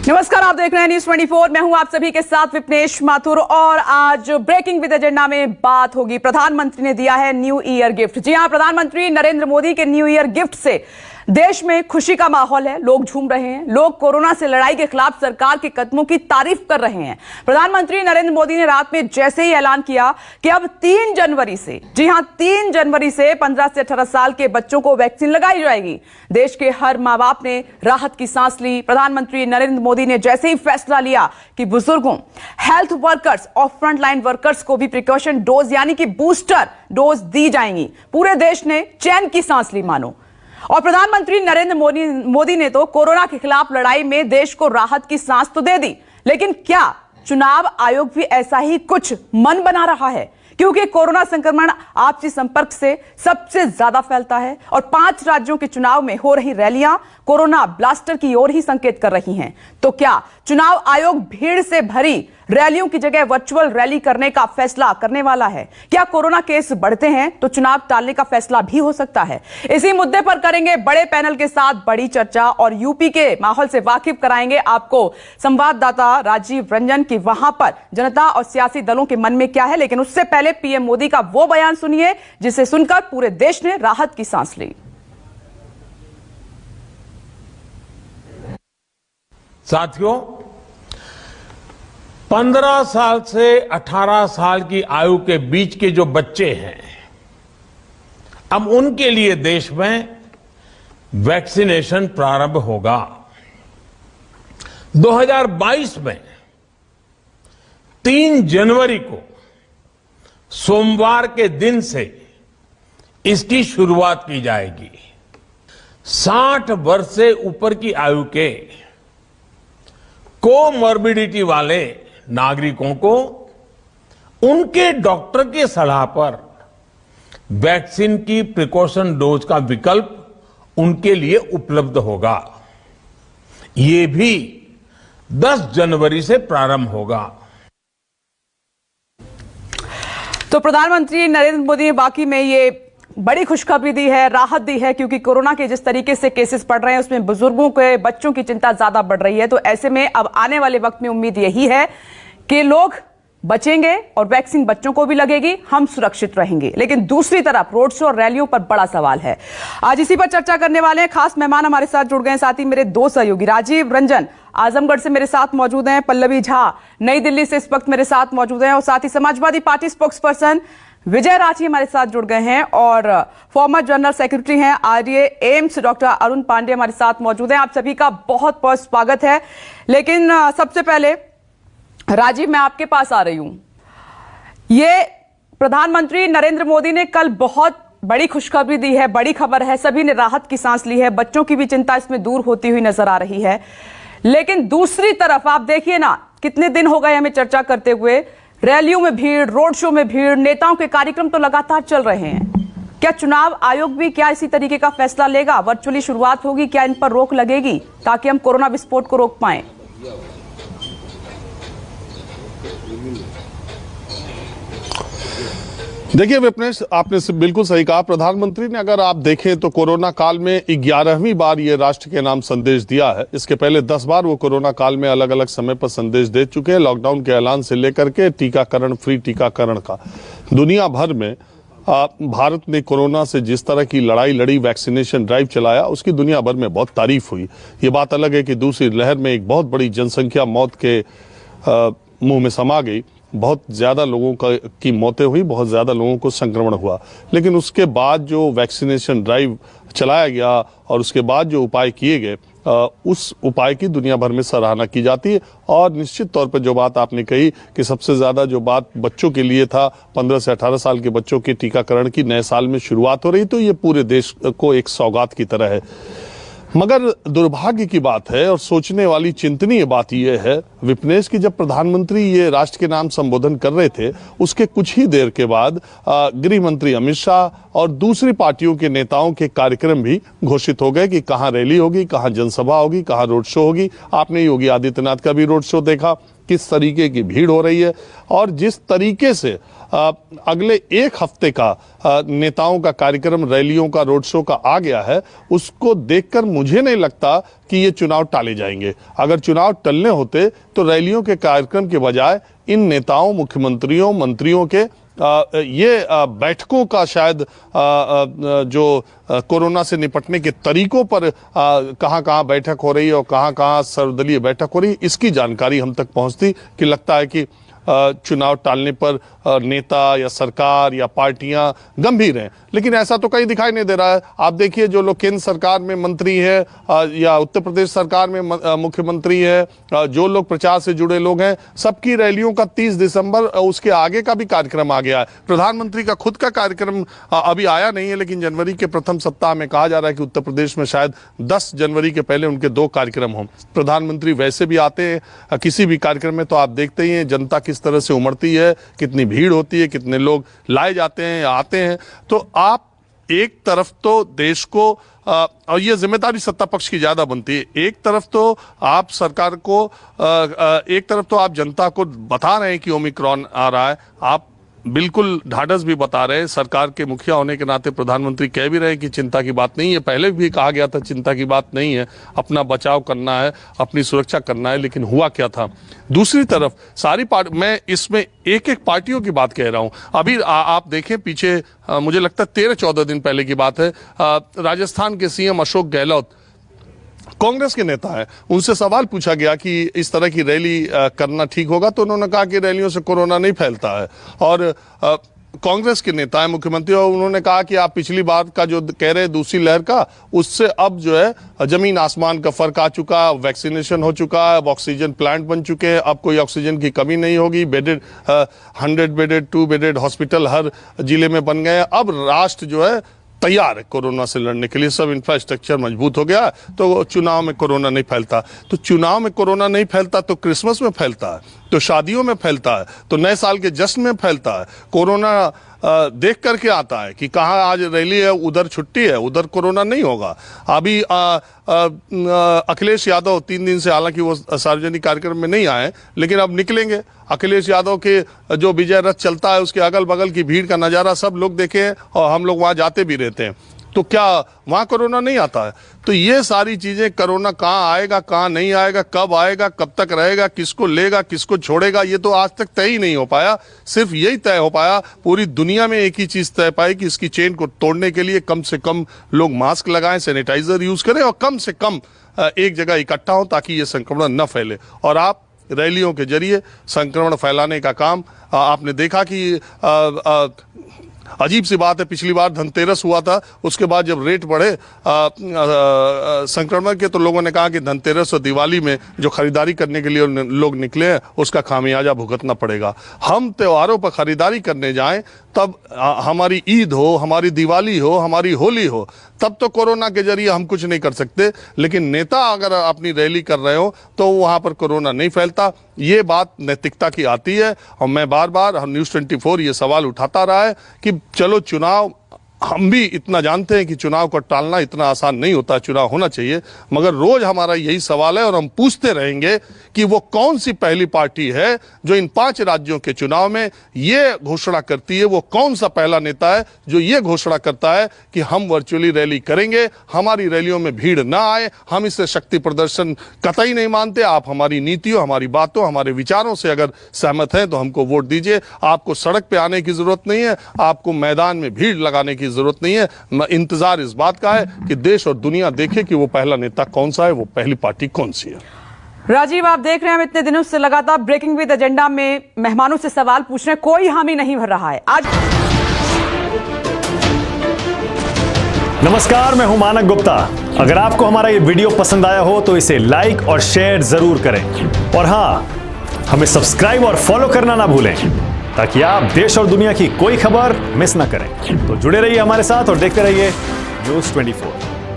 नमस्कार, आप देख रहे हैं न्यूज 24। मैं हूं आप सभी के साथ विपनेश माथुर और आज ब्रेकिंग विद एजेंडा में बात होगी। प्रधानमंत्री ने दिया है न्यू ईयर गिफ्ट। जी हां, प्रधानमंत्री नरेंद्र मोदी के न्यू ईयर गिफ्ट से देश में खुशी का माहौल है। लोग झूम रहे हैं। लोग कोरोना से लड़ाई के खिलाफ सरकार के कदमों की तारीफ कर रहे हैं। प्रधानमंत्री नरेंद्र मोदी ने रात में जैसे ही ऐलान किया कि अब 3 जनवरी से, जी हां 3 जनवरी से 15 से 18 साल के बच्चों को वैक्सीन लगाई जाएगी। देश के हर मां बाप ने राहत की सांस ली। प्रधानमंत्री नरेंद्र मोदी ने जैसे ही फैसला लिया कि बुजुर्गों, हेल्थ वर्कर्स और फ्रंटलाइन वर्कर्स को भी प्रिकॉशन डोज यानी कि बूस्टर डोज दी जाएंगी, पूरे देश ने चैन की सांस ली मानो। और प्रधानमंत्री नरेंद्र मोदी ने तो कोरोना के खिलाफ लड़ाई में देश को राहत की सांस तो दे दी, लेकिन क्या चुनाव आयोग भी ऐसा ही कुछ मन बना रहा है? क्योंकि कोरोना संक्रमण आपसी संपर्क से सबसे ज्यादा फैलता है और 5 राज्यों के चुनाव में हो रही रैलियां कोरोना ब्लास्टर की ओर ही संकेत कर रही हैं। तो क्या चुनाव आयोग भीड़ से भरी रैलियों की जगह वर्चुअल रैली करने का फैसला करने वाला है? क्या कोरोना केस बढ़ते हैं तो चुनाव टालने का फैसला भी हो सकता है? इसी मुद्दे पर करेंगे बड़े पैनल के साथ बड़ी चर्चा और यूपी के माहौल से वाकिफ कराएंगे आपको संवाददाता राजीव रंजन की वहां पर जनता और सियासी दलों के मन में क्या है। लेकिन उससे पहले पीएम मोदी का वो बयान सुनिए जिसे सुनकर पूरे देश ने राहत की सांस ली। साथियों, 15 साल से 18 साल की आयु के बीच के जो बच्चे हैं, अब उनके लिए देश में वैक्सीनेशन प्रारंभ होगा। 2022 में 3 जनवरी को सोमवार के दिन से इसकी शुरुआत की जाएगी। 60 वर्ष से ऊपर की आयु के कोमॉर्बिडिटी वाले नागरिकों को उनके डॉक्टर की सलाह पर वैक्सीन की प्रिकॉशन डोज का विकल्प उनके लिए उपलब्ध होगा। ये भी 10 जनवरी से प्रारंभ होगा। तो प्रधानमंत्री नरेंद्र मोदी ने बाकी में ये बड़ी खुशखबरी दी है, राहत दी है, क्योंकि कोरोना के जिस तरीके से केसेस बढ़ रहे हैं उसमें बुजुर्गों के, बच्चों की चिंता ज्यादा बढ़ रही है। तो ऐसे में अब आने वाले वक्त में उम्मीद यही है कि लोग बचेंगे और वैक्सीन बच्चों को भी लगेगी, हम सुरक्षित रहेंगे। लेकिन दूसरी तरफ रोड शो और रैलियों पर बड़ा सवाल है। आज इसी पर चर्चा करने वाले हैं। खास मेहमान हमारे साथ जुड़ गए हैं, साथ ही मेरे 2 सहयोगी राजीव रंजन आजमगढ़ से मेरे साथ मौजूद हैं, पल्लवी झा नई दिल्ली से इस वक्त मेरे साथ मौजूद हैं और साथ ही समाजवादी पार्टी स्पोक्स पर्सन विजय राठी हमारे साथ जुड़ गए हैं और फॉर्मर जनरल सेक्रेटरी हैं आरए एम्स डॉक्टर अरुण पांडे हमारे साथ मौजूद हैं। आप सभी का बहुत बहुत स्वागत है। लेकिन सबसे पहले राजीव, मैं आपके पास आ रही हूं। ये प्रधानमंत्री नरेंद्र मोदी ने कल बहुत बड़ी खुशखबरी दी है, बड़ी खबर है, सभी ने राहत की सांस ली है, बच्चों की भी चिंता इसमें दूर होती हुई नजर आ रही है। लेकिन दूसरी तरफ आप देखिए ना, कितने दिन हो गए हमें चर्चा करते हुए, रैलियों में भीड़, रोड शो में भीड़, नेताओं के कार्यक्रम तो लगातार चल रहे हैं। क्या चुनाव आयोग भी क्या इसी तरीके का फैसला लेगा? वर्चुअली शुरुआत होगी, क्या इन पर रोक लगेगी ताकि हम कोरोना विस्फोट को रोक पाएं? देखिए विपनेश, आपने बिल्कुल सही कहा। प्रधानमंत्री ने, अगर आप देखें तो कोरोना काल में 11वीं बार ये राष्ट्र के नाम संदेश दिया है। इसके पहले 10 बार वो कोरोना काल में अलग अलग समय पर संदेश दे चुके हैं। लॉकडाउन के ऐलान से लेकर के टीकाकरण, फ्री टीकाकरण का दुनिया भर में भारत ने कोरोना से जिस तरह की लड़ाई लड़ी, वैक्सीनेशन ड्राइव चलाया, उसकी दुनिया भर में बहुत तारीफ हुई। ये बात अलग है कि दूसरी लहर में एक बहुत बड़ी जनसंख्या मौत के मुंह में समा गई, बहुत ज्यादा लोगों की मौतें हुई, बहुत ज्यादा लोगों को संक्रमण हुआ। लेकिन उसके बाद जो वैक्सीनेशन ड्राइव चलाया गया और उसके बाद जो उपाय किए गए, उस उपाय की दुनिया भर में सराहना की जाती है। और निश्चित तौर पर जो बात आपने कही कि सबसे ज्यादा जो बात बच्चों के लिए था, 15 से 18 साल के बच्चों के टीकाकरण की नए साल में शुरुआत हो रही, तो ये पूरे देश को एक सौगात की तरह है। मगर दुर्भाग्य की बात है और सोचने वाली चिंतनीय बात यह है विपनेश की, जब प्रधानमंत्री ये राष्ट्र के नाम संबोधन कर रहे थे, उसके कुछ ही देर के बाद गृह मंत्री अमित शाह और दूसरी पार्टियों के नेताओं के कार्यक्रम भी घोषित हो गए कि कहां रैली होगी, कहां जनसभा होगी, कहां रोड शो होगी। आपने योगी आदित्यनाथ का भी रोड शो देखा, किस तरीके की भीड़ हो रही है और जिस तरीके से अगले एक हफ्ते का नेताओं का कार्यक्रम, रैलियों का, रोड शो का आ गया है, उसको देखकर मुझे नहीं लगता कि ये चुनाव टाले जाएंगे। अगर चुनाव टलने होते तो रैलियों के कार्यक्रम के बजाय इन नेताओं, मुख्यमंत्रियों, मंत्रियों के ये बैठकों का शायद जो कोरोना से निपटने के तरीकों पर कहां-कहां बैठक हो रही है और कहां-कहां सर्वदलीय बैठक हो रही है, इसकी जानकारी हम तक पहुंचती कि लगता है कि चुनाव टालने पर नेता या सरकार या पार्टियां गंभीर हैं, लेकिन ऐसा तो कहीं दिखाई नहीं दे रहा है। आप देखिए, जो लोग केंद्र सरकार में मंत्री है या उत्तर प्रदेश सरकार में मुख्यमंत्री है, जो लोग प्रचार से जुड़े लोग हैं, सबकी रैलियों का 30 दिसंबर उसके आगे का भी कार्यक्रम आ गया है। प्रधानमंत्री का खुद का कार्यक्रम अभी आया नहीं है, लेकिन जनवरी के प्रथम सप्ताह में कहा जा रहा है कि उत्तर प्रदेश में शायद 10 जनवरी के पहले उनके 2 कार्यक्रम हों। प्रधानमंत्री वैसे भी आते हैं किसी भी कार्यक्रम में, तो आप देखते ही हैं जनता किस तरह से उमड़ती है, कितनी भीड़ होती है, कितने लोग लाए जाते हैं या आते हैं। तो आप एक तरफ तो देश को और ये जिम्मेदारी सत्ता पक्ष की ज्यादा बनती है, एक तरफ तो आप सरकार को, एक तरफ तो आप जनता को बता रहे हैं कि ओमिक्रॉन आ रहा है, आप बिल्कुल ढाढ़स भी बता रहे हैं। सरकार के मुखिया होने के नाते प्रधानमंत्री कह भी रहे हैं कि चिंता की बात नहीं है। पहले भी कहा गया था चिंता की बात नहीं है, अपना बचाव करना है, अपनी सुरक्षा करना है, लेकिन हुआ क्या था। दूसरी तरफ सारी पार्टी, मैं इसमें एक एक पार्टियों की बात कह रहा हूं। अभी आप देखें पीछे, मुझे लगता है 13-14 दिन पहले की बात है, राजस्थान के सीएम अशोक गहलोत कांग्रेस के नेता है, उनसे सवाल पूछा गया कि इस तरह की रैली करना ठीक होगा, तो उन्होंने कहा कि रैलियों से कोरोना नहीं फैलता है। और कांग्रेस के नेता है, मुख्यमंत्री, और उन्होंने कहा कि आप पिछली बार का जो कह रहे दूसरी लहर का, उससे अब जो है जमीन आसमान का फर्क आ चुका है, वैक्सीनेशन हो चुका है, ऑक्सीजन प्लांट बन चुके हैं, अब कोई ऑक्सीजन की कमी नहीं होगी, बेडेड 100 बेडेड 2 बेडेड हॉस्पिटल हर जिले में बन गए हैं। अब राष्ट्र जो है तैयार है कोरोना से लड़ने के लिए, सब इंफ्रास्ट्रक्चर मजबूत हो गया, तो चुनाव में कोरोना नहीं फैलता। तो चुनाव में कोरोना नहीं फैलता तो क्रिसमस में फैलता है, तो शादियों में फैलता है, तो नए साल के जश्न में फैलता है। कोरोना देख करके आता है कि कहाँ आज रैली है, उधर छुट्टी है, उधर कोरोना नहीं होगा। अभी अखिलेश यादव 3 दिन से, हालांकि वो सार्वजनिक कार्यक्रम में नहीं आए, लेकिन अब निकलेंगे। अखिलेश यादव के जो विजय रथ चलता है, उसके अगल बगल की भीड़ का नज़ारा सब लोग देखे और हम लोग वहाँ जाते भी रहते हैं, तो क्या वहाँ कोरोना नहीं आता है? तो ये सारी चीजें, कोरोना कहाँ आएगा, कहाँ नहीं आएगा, कब आएगा, कब तक रहेगा, किसको लेगा, किसको छोड़ेगा, ये तो आज तक तय ही नहीं हो पाया। सिर्फ यही तय हो पाया, पूरी दुनिया में एक ही चीज तय पाई कि इसकी चेन को तोड़ने के लिए कम से कम लोग मास्क लगाएं, सैनिटाइजर यूज करें और कम से कम एक जगह इकट्ठा हो ताकि ये संक्रमण न फैले। और आप रैलियों के जरिए संक्रमण फैलाने का काम आपने देखा कि अजीब सी बात है, पिछली बार धनतेरस हुआ था, उसके बाद जब रेट बढ़े संक्रमण के, तो लोगों ने कहा कि धनतेरस और दिवाली में जो खरीदारी करने के लिए लोग निकले हैं, उसका खामियाजा भुगतना पड़ेगा। हम त्योहारों पर खरीदारी करने जाएं, तब हमारी ईद हो, हमारी दिवाली हो, हमारी होली हो, तब तो कोरोना के जरिए हम कुछ नहीं कर सकते, लेकिन नेता अगर अपनी रैली कर रहे हो तो वहां पर कोरोना नहीं फैलता। ये बात नैतिकता की आती है। और मैं बार बार न्यूज़ 24 ये सवाल उठाता रहा है कि चलो चुनाव, हम भी इतना जानते हैं कि चुनाव को टालना इतना आसान नहीं होता, चुनाव होना चाहिए, मगर रोज हमारा यही सवाल है और हम पूछते रहेंगे कि वो कौन सी पहली पार्टी है जो इन 5 राज्यों के चुनाव में ये घोषणा करती है, वो कौन सा पहला नेता है जो ये घोषणा करता है कि हम वर्चुअली रैली करेंगे, हमारी रैलियों में भीड़ ना आए, हम इससे शक्ति प्रदर्शन कतई नहीं मानते। आप हमारी नीतियों, हमारी बातों, हमारे विचारों से अगर सहमत हैं तो हमको वोट दीजिए। आपको सड़क पे आने की जरूरत नहीं है, आपको मैदान में भीड़ लगाने की जरूरत नहीं है। इंतजार इस बात का है कि देश और दुनिया देखे कि वो पहला नेता कौन सा है, वो पहली पार्टी कौन सी है। राजीव, आप देख रहे हैं हम इतने दिनों से लगातार ब्रेकिंग विद एजेंडा में मेहमानों से सवाल पूछ रहे हैं, कोई हामी नहीं भर रहा है। आज नमस्कार, मैं हूं मानक गुप्ता। अगर आपको हमारा ये वीडियो पसंद आया हो तो इसे लाइक और शेयर जरूर करें, और हां, हमें सब्सक्राइब और फॉलो करना ना भूलें ताकि आप देश और दुनिया की कोई खबर मिस ना करें। तो जुड़े रहिए हमारे साथ और देखते रहिए न्यूज़ 24।